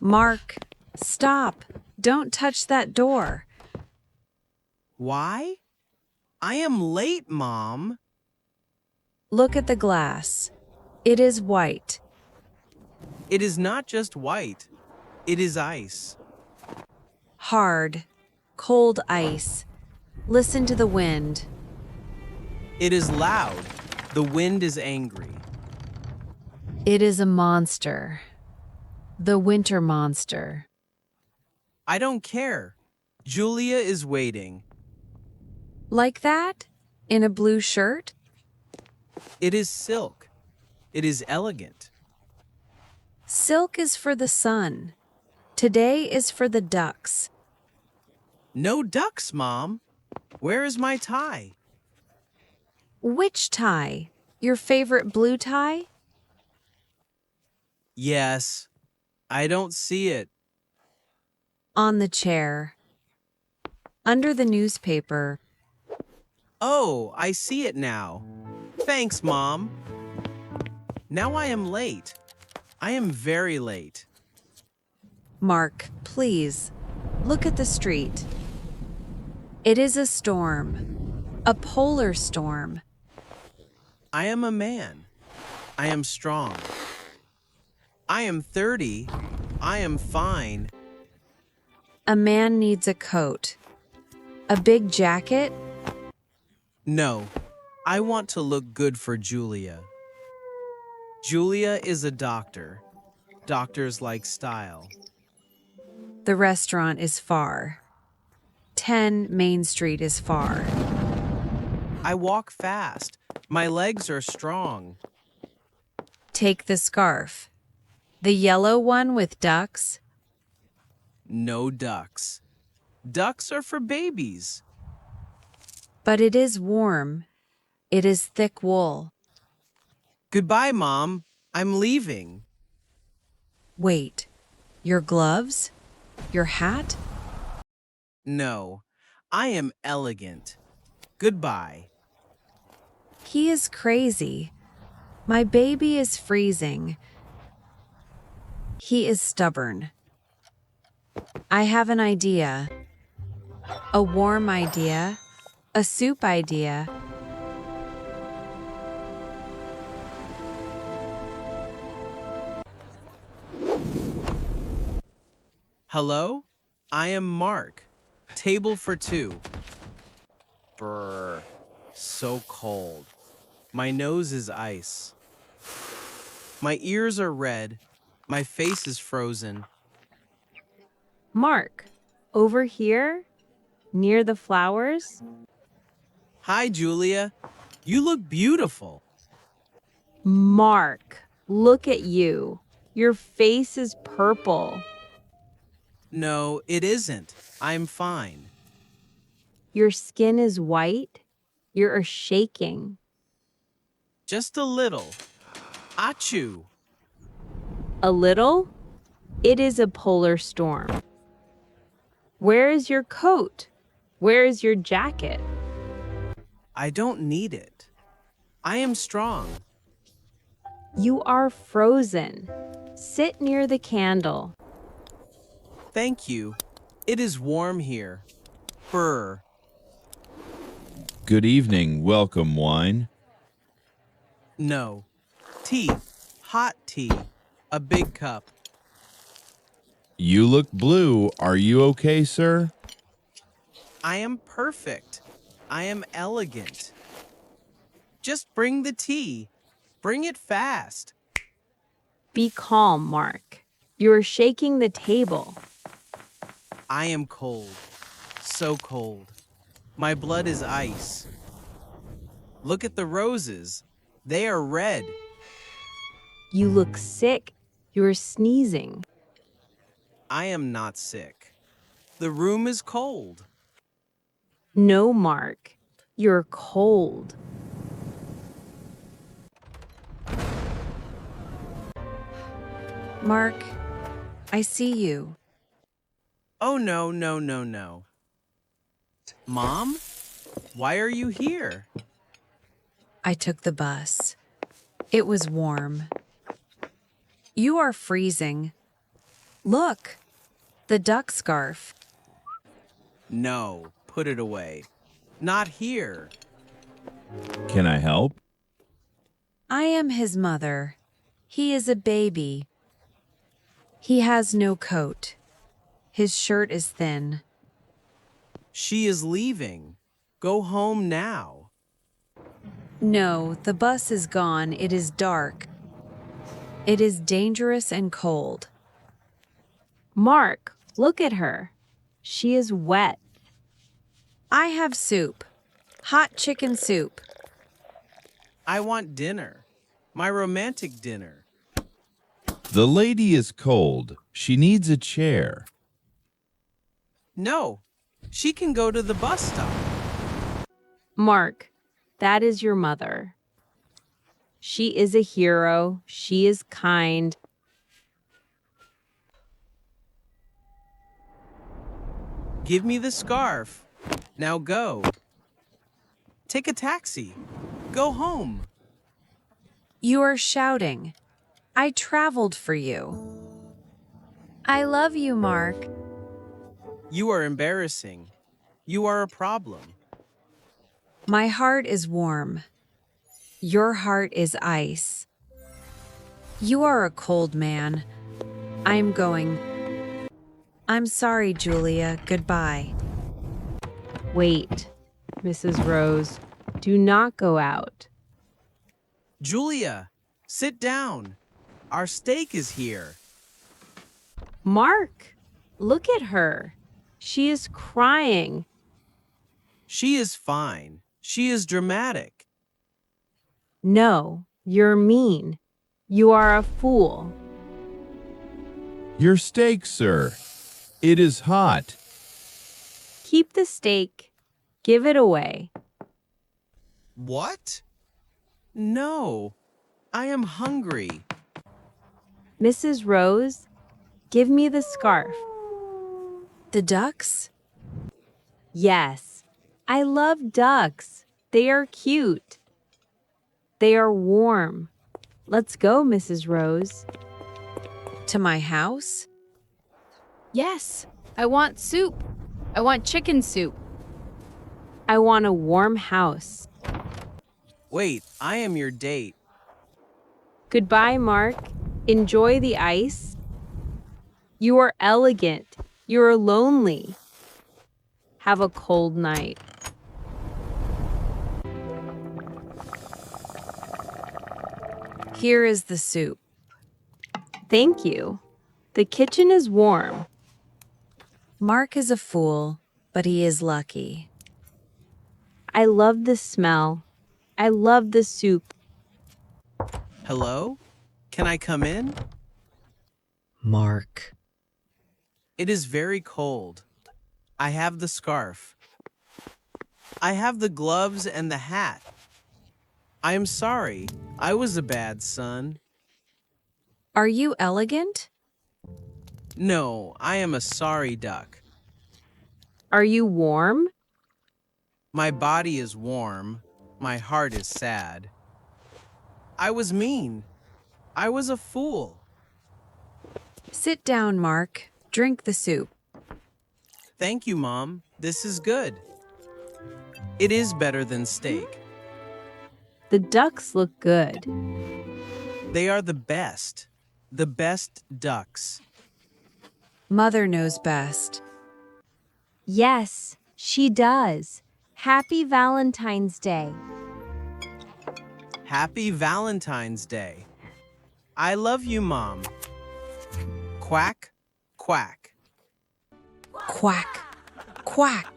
Mark, stop. Don't touch that door. Why? I am late, Mom. Look at the glass. It is white. It is not just white. It is ice. Hard, cold ice. Listen to the wind. It is loud. The wind is angry. It is a monster. The winter monster. I don't care. Julia is waiting. Like that? In a blue shirt? It is silk. It is elegant. Silk is for the sun. Today is for the ducks. No ducks, Mom. Where is my tie? Which tie? Your favorite blue tie? Yes. I don't see it. On the chair. Under the newspaper. Oh, I see it now. Thanks, Mom. Now I am late. I am very late. Mark, please, look at the street. It is a storm. A polar storm. I am a man. I am strong. I am 30. I am fine. A man needs a coat. A big jacket? No, I want to look good for Julia. Julia is a doctor. Doctors like style. The restaurant is far. 10 Main Street is far. I walk fast. My legs are strong. Take the scarf. The yellow one with ducks? No ducks. Ducks are for babies. But it is warm. It is thick wool. Goodbye, Mom. I'm leaving. Wait, your gloves? Your hat? No, I am elegant. Goodbye. He is crazy. My baby is freezing. He is stubborn. I have an idea. A warm idea. A soup idea. Hello? I am Mark. Table for two. Brr. So cold. My nose is ice. My ears are red. My face is frozen. Mark, over here, near the flowers? Hi, Julia. You look beautiful. Mark, look at you. Your face is purple. No, it isn't. I'm fine. Your skin is white. You're shaking. Just a little. Achoo. A little? It is a polar storm. Where is your coat? Where is your jacket? I don't need it. I am strong. You are frozen. Sit near the candle. Thank you. It is warm here. Brr. Good evening. Welcome, wine. No. Tea. Hot tea. A big cup. You look blue. Are you okay, sir? I am perfect. I am elegant. Just bring the tea. Bring it fast. Be calm, Mark. You're shaking the table. I am cold. So cold. My blood is ice. Look at the roses. They are red. You look sick. You're sneezing. I am not sick. The room is cold. No, Mark. You're cold. Mark, I see you. Oh, no, no, no, no. Mom? Why are you here? I took the bus. It was warm. You are freezing. Look, the duck scarf. No, put it away. Not here. Can I help? I am his mother. He is a baby. He has no coat. His shirt is thin. She is leaving. Go home now. No, the bus is gone. It is dark. It is dangerous and cold. Mark, look at her. She is wet. I have soup. Hot chicken soup. I want dinner. My romantic dinner. The lady is cold. She needs a chair. No, she can go to the bus stop. Mark, that is your mother. She is a hero. She is kind. Give me the scarf. Now go. Take a taxi. Go home. You are shouting. I traveled for you. I love you, Mark. You are embarrassing. You are a problem. My heart is warm. Your heart is ice. You are a cold man. I'm going. I'm sorry, Julia. Goodbye. Wait, Mrs. Rose, do not go out. Julia, sit down. Our steak is here. Mark, look at her. She is crying. She is fine. She is dramatic. No, you're mean. You are a fool. Your steak, sir. It is hot. Keep the steak. Give it away. What? No, I am hungry. Mrs. Rose, give me the scarf. The ducks? Yes, I love ducks. They are cute. They are warm. Let's go, Mrs. Rose. To my house? Yes, I want soup. I want chicken soup. I want a warm house. Wait, I am your date. Goodbye, Mark. Enjoy the ice. You are elegant. You are lonely. Have a cold night. Here is the soup. Thank you. The kitchen is warm. Mark is a fool, but he is lucky. I love the smell. I love the soup. Hello? Can I come in? Mark. It is very cold. I have the scarf. I have the gloves and the hat. I am sorry. I was a bad son. Are you elegant? No, I am a sorry duck. Are you warm? My body is warm. My heart is sad. I was mean. I was a fool. Sit down, Mark. Drink the soup. Thank you, Mom. This is good. It is better than steak. The ducks look good. They are the best. The best ducks. Mother knows best. Yes, she does. Happy Valentine's Day. Happy Valentine's Day. I love you, Mom. Quack, quack. Quack, quack.